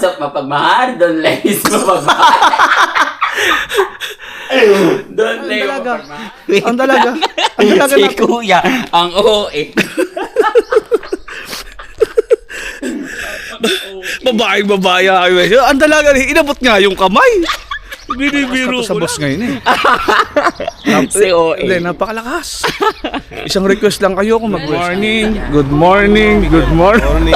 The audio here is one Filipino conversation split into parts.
up, mapagmahal? Don't lays mapagmahal. Don't lay mapagmahal. Ang dalaga. Ang dalaga Si natin. Kuya, ang OA. Babae kayo. Ang dalaga, inabot nga yung kamay. Binibiro ko sa boss ngayon eh. Si OA. Hindi, napakalakas. Isang request lang kayo kung Good morning. Good morning. Good morning.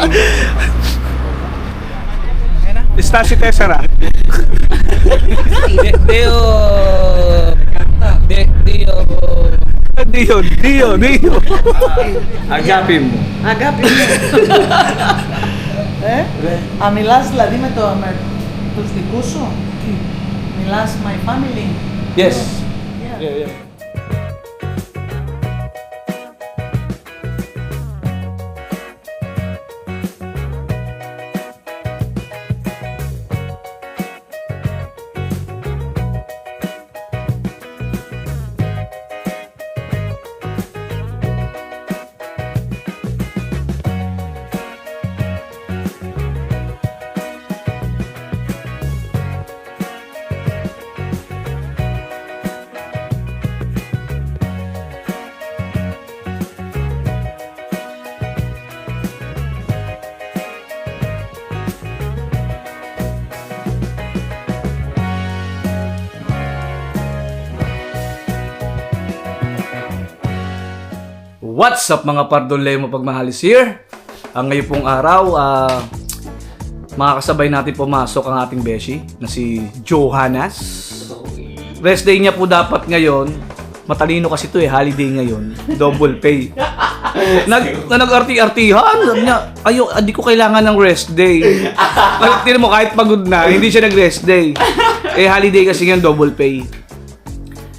Está si Tessera. Dio. Agapim. Αγάπη μου. Μιλάς δηλαδή με τους δικούς σου. Μιλάς my family. Yes. Yeah. Yeah. What's up mga Pardole mo pagmahalis here? Ang ngayon pong araw, makakasabay natin pumasok ang ating beshi na si Johannes. Rest day niya po dapat ngayon. Matalino kasi ito holiday ngayon. Double pay. Nag-arti-artihan. Sabi niya, hindi ko kailangan ng rest day. Tignan mo, kahit pagod na, hindi siya nag-rest day. Holiday kasi ngayon, double pay.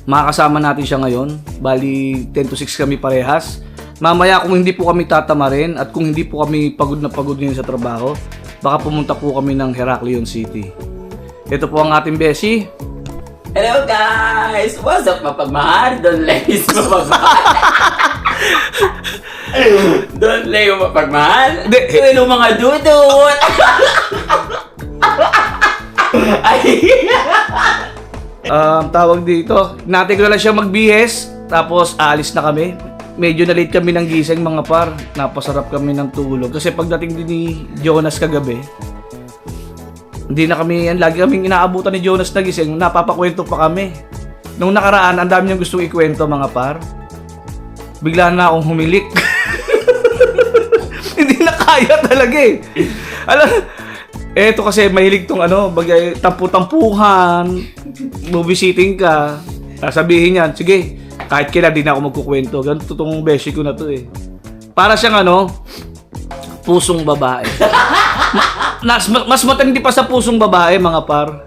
Makakasama natin siya ngayon. Bali, 10 to 6 kami parehas. Mamaya kung hindi po kami tatamarin at kung hindi po kami pagod na pagod ngayon sa trabaho, baka pumunta po kami ng Heraklion City. Ito po ang ating beshi. Hello guys! What's up, mapagmahal? Don't lays mapagmahal. Don't lay mapagmahal. Ito yung mga dudot. Ay. Tawag dito, natin ko na lang siya magbihis, tapos aalis na kami. Medyo na late kami ng gising mga par, napasarap kami ng tulog. Kasi pagdating din ni Jonas kagabi, hindi na kami, lagi kaming inaabutan ni Jonas na gising, napapakwento pa kami. Nung nakaraan, ang dami niyang gustong ikwento mga par. Bigla na akong humilik. Hindi na kaya talaga eh. Eto kasi mahilig tong bagay, tampu-tampuhan, bubisiting ka, sasabihin niyan, sige, kahit kailan di na ako magkukwento. Ganito tong beshi ko na to eh. Para siyang pusong babae. Mas matindi pa sa pusong babae mga par.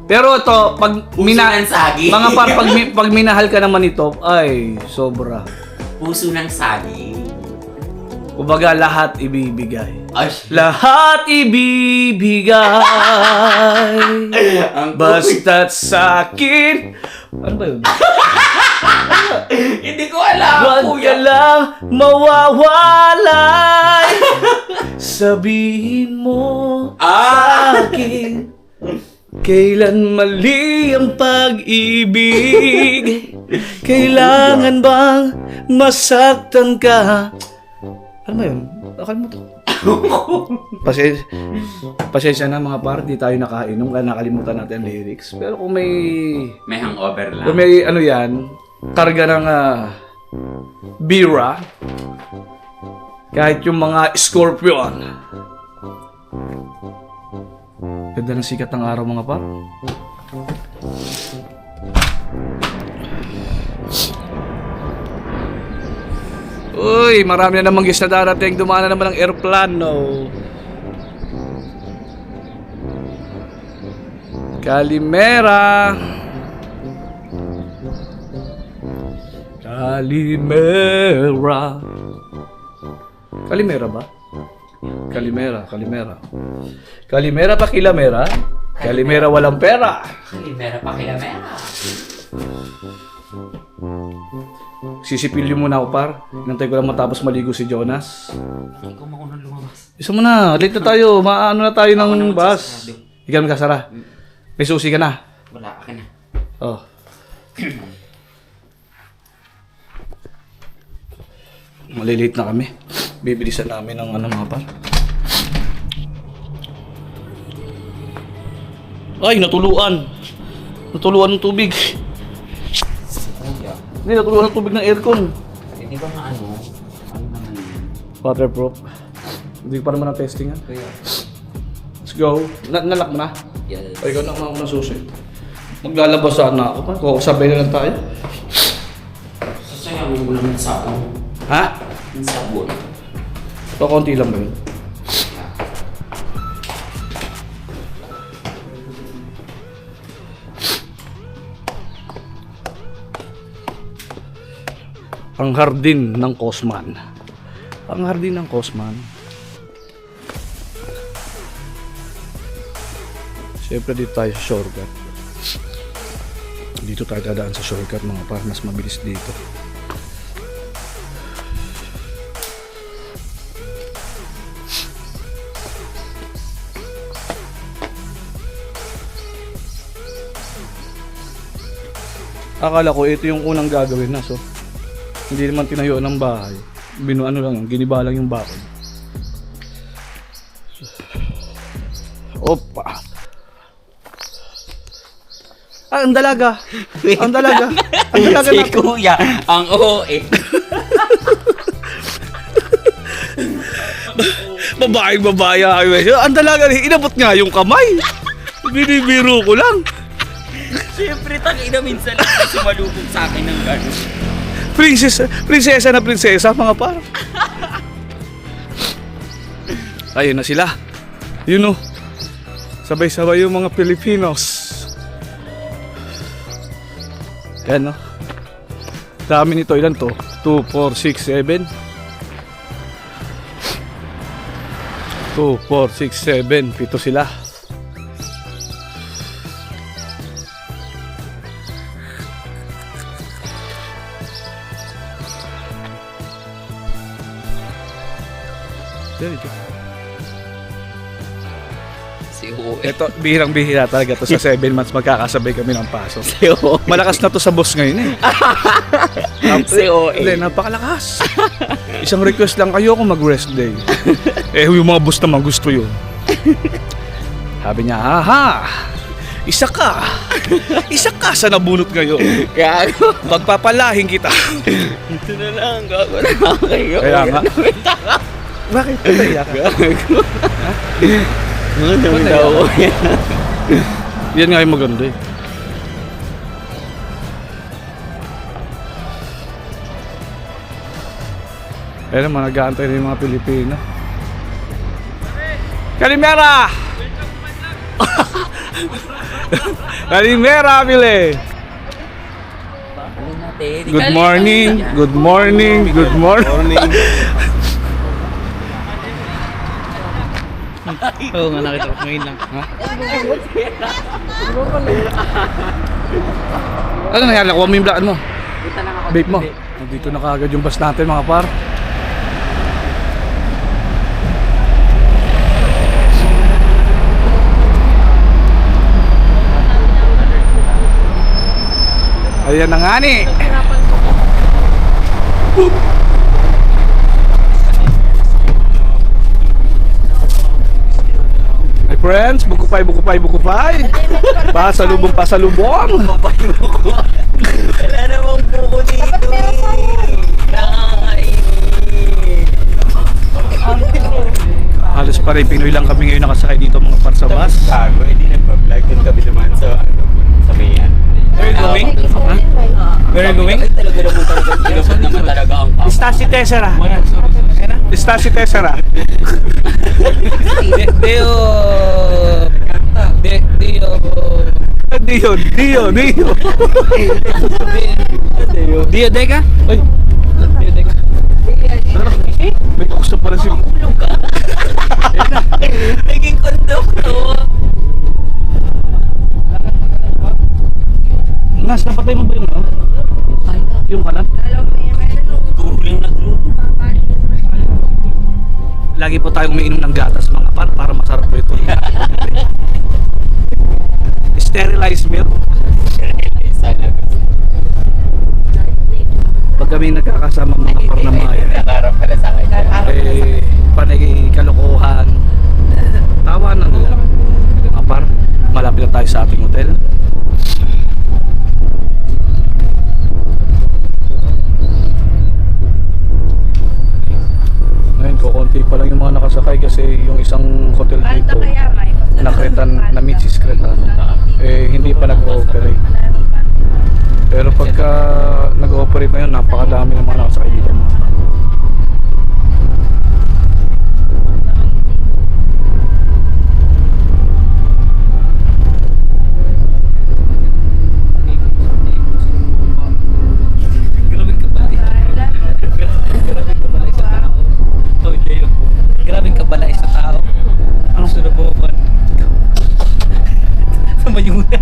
Pero ito, pag mga par, pag minahal ka naman ito, ay, sobra. Puso ng saging. Kumbaga, lahat ibibigay. Ay, Lahat ibibigay. Basta't sa'kin. Ano ba yun? hindi ko alam. Huwag ka lang mawawalay. Sabihin mo sa'kin, kailan mali ang pag-ibig? Kailangan bang masaktan ka? Ano ba yun? Nakalimutan ko. Pasensya na mga par, di tayo nakainom kaya nakalimutan natin ang lyrics. Pero kung may hangover lang. kung may yan, karga ng bira, kahit yung mga Scorpion. Ganda ng sikat ng araw mga par. Uy, marami na namang guest na darating. Dumaan na naman ang aeroplano. Kalimera. Kalimera. Kalimera ba? Kalimera. Kalimera pa kilamera. Kalimera walang pera. Kalimera pa kilamera. Sisipilyo muna ako, par. Inantay ko lang matapos maligo si Jonas. Ikaw makunang lumabas. Isa mo na, late na tayo. Maano na tayo ng naman bus. sasarado. Ikaw magkasara. May susi ka na. Wala, akin na. Oh. Malilate na kami. Bibilisan namin ng ano mga par. Ay, natuluan. Natuluan ng tubig. Kuya, Hindi, natuluan ng tubig ng aircon. di ba nga ano naman yun? Waterproof. Hindi pa naman ang testing yan. Kuya, Let's go. Nalak mo na? yes. O ikaw na ako ng susi. Maglalabas sana ako. Sabay na lang tayo. Sasayangin mo lang ng sabon. Ha? Ng sabon. O konti lang ba yun? Ang hardin ng Cosman. Ang hardin ng Cosman. Siyempre dito tayo sa shortcut. Dito tayo dadaan sa shortcut mga par. Mas mabilis dito. Akala ko ito yung unang gagawin na, so hindi naman tinayo ng bahay. Ano lang, giniba lang yung bakod. Opa! Ah, ang dalaga! Ang dalaga! Ang dalaga Si na! Kuya, ang OA. Babaeng babae ang dalaga, inabot nga yung kamay! Binibiro ko lang! Siyempre, tangina minsan lang sumalubog sa akin ng gano'n. Prinsesa na prinsesa, mga par. Ayun na sila. Yun o. Sabay-sabay yung mga Pilipinos. Yan o. Dami nito. Ilan to? 2, 4, 6, 7. 2, 4, 6, 7. 7 sila. Dito. Si OA. Ito, bihirang-bihira talaga to sa 7 months magkakasabay kami ng pasok. Si OA. Malakas na to sa boss ngayon eh. Si OA. Hindi, napakalakas. Isang request lang kayo kung mag-rest day. Yung mga boss naman gusto yun. Sabi niya, aha, isa ka sa nabunot ngayon. Gago. Pagpapalahin kita. Ito na lang, gago na kayo. Kaya nga. Bakit? Kaya ka? Mga dami daw. Yan nga yung maganda eh. Ayun naman, nag-aantay na yung mga Pilipino. Kalimera! Kalimera, Pile! Good morning, good morning, good morning. Oo nga, nakita ko ngayon lang. Ha? Ano nangyari? Nakuha mo yung blaan mo? Vape mo? Nandito na kaagad yung bus natin mga par. Ayan na nga ni. My friends, bukupay. Pasalubong. Wala namang buko dito eh. Nakakainit. Halos pare Pinoy lang kami ngayon nakasakay dito mga par sa bus. Gago, hindi nagpa-vlog yung kami naman sa mayan. Where you going? Where you going? Talaga naman talaga ang Stasi Tessera. Stasi Tessera. Dio. Dio Deca? Oy. Dio Deca. May tukso pala si... Naging konduktor. Nas, napatay mo ba yung ano? tayong umiinom ng gatas mga par para masarap po ito. Sterilized milk. Sana. Pag kami nagkakasama mga par na maya, Nakaharap pala sa akin. panay kalokohan. Tawa na nila. Mga par, malapit na tayo sa ating hotel. Ngayon, kukunti pa lang yung mga nakasakay kasi yung isang hotel dito na Mitsis Cretan, hindi pa nag-ooperate. Pero pagka nag-ooperate na yun, napakadami ng mga nakasakay dito mga par. Grabing kabalay sa tao. Anong sinabukan? Samayuna.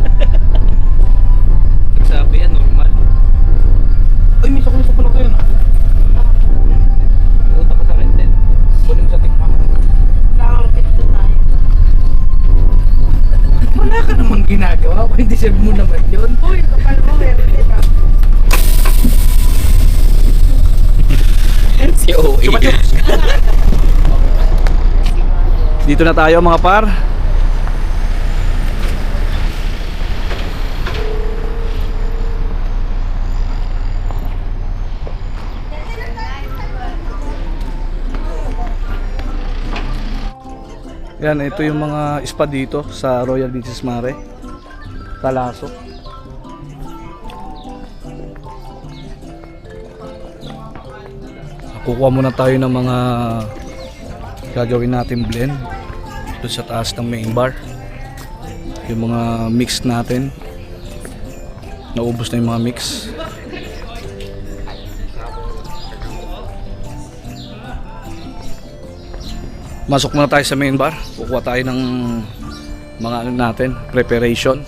Nagsabi yan, normal. Ay, may sakulit pala ko yun. Punta ko sa renten. Kunin mo sa tikma. Wala ka namang ginagawa. Kung hindi sabi mo naman yun. Uy, kapal mo, meron dito. Si OE. Dito na tayo mga par. Yan, ito yung mga spa dito sa Royal Beaches Mare, Calaso. Kukuha muna tayo ng mga gagawin natin blend doon sa taas ng main bar. Yung mga mix natin, naubos na yung mga mix. Masok muna tayo sa main bar. Kukuha tayo ng mga ano natin, preparation.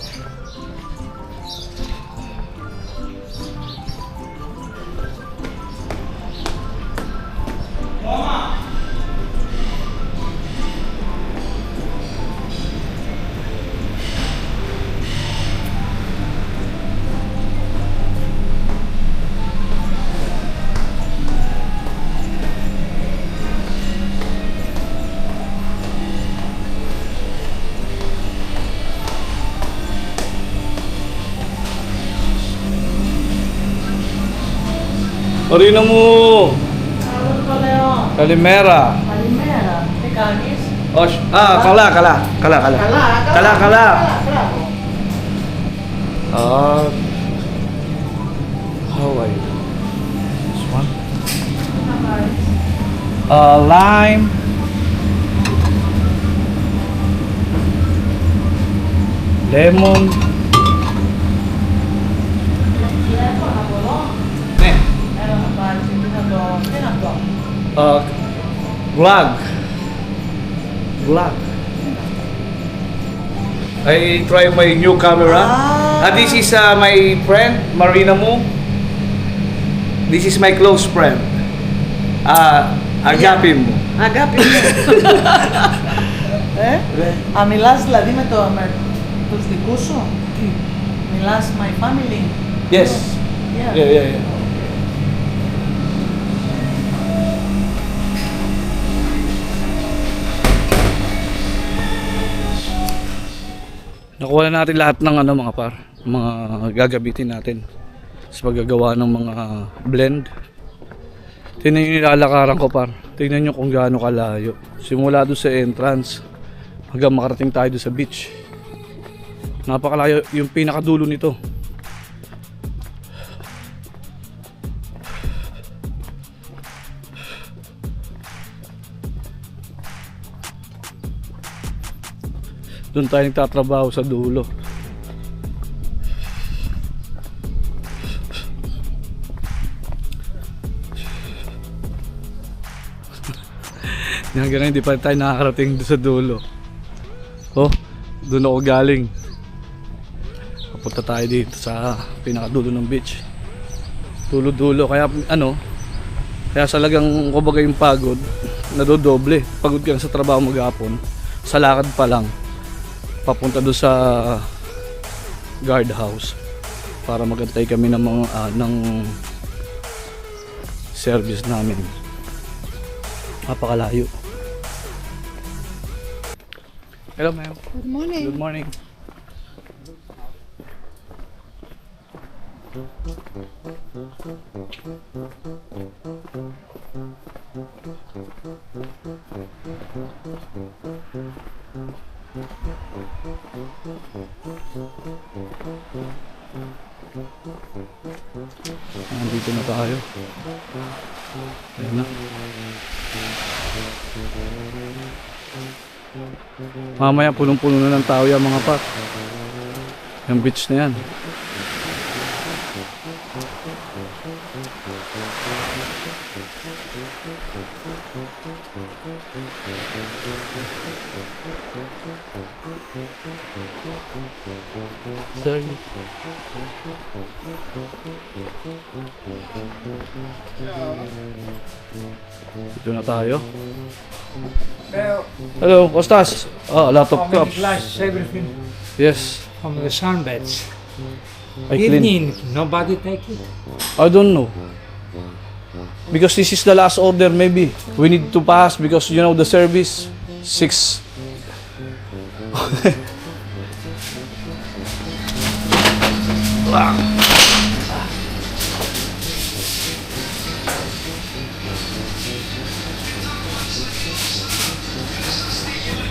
Marina mo! Ano pala yun? Kalimera! Malimera. Tikagis. Kala. Kala. How are you? This one? Lime. Lemon. Vlog. I try my new camera. This is my friend, Marina Mo. This is my close friend. Agapim mo. Agapim mo. Μιλάς δηλαδή με τους δικούς σου. Μιλάς my family. Yes. Yeah. Nakuha na natin lahat ng mga par, mga gagamitin natin sa paggagawa ng mga blend. Tingnan nyo yung nilalakaran ko par. Tingnan nyo kung gaano kalayo. Simula doon sa entrance hanggang makarating tayo doon sa beach. Napakalayo yung pinakadulo nito. Doon tayo nagtatrabaho sa dulo. Ganun, hindi pa tayo nakakarating doon sa dulo. Oh, doon ako galing. Papunta tayo dito sa pinakadulo ng beach. Dulo-dulo, kaya kaya talagang kumbaga yung pagod nadodoble. Pagod ka na sa trabaho maghapon, sa lakad pa lang, papunta doon sa guardhouse para magantay kami ng mga ng service namin. Napakalayo. Hello, ma'am. Good morning. Good morning. Nandito na tayo. Ayan na. Mamaya punong-puno na ng tao yan mga pat. Yung beach na yan. Sorry. Dito na tayo. Hello, Kostas. Oh, a lot of cups. Flush everything Yes, from the sunbeds. I clean. Evening, nobody take it. I don't know. Because this is the last order maybe. We need to pass because you know the service 6.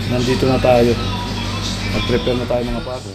Nandito na tayo. Mag-prepare na tayo mga pare.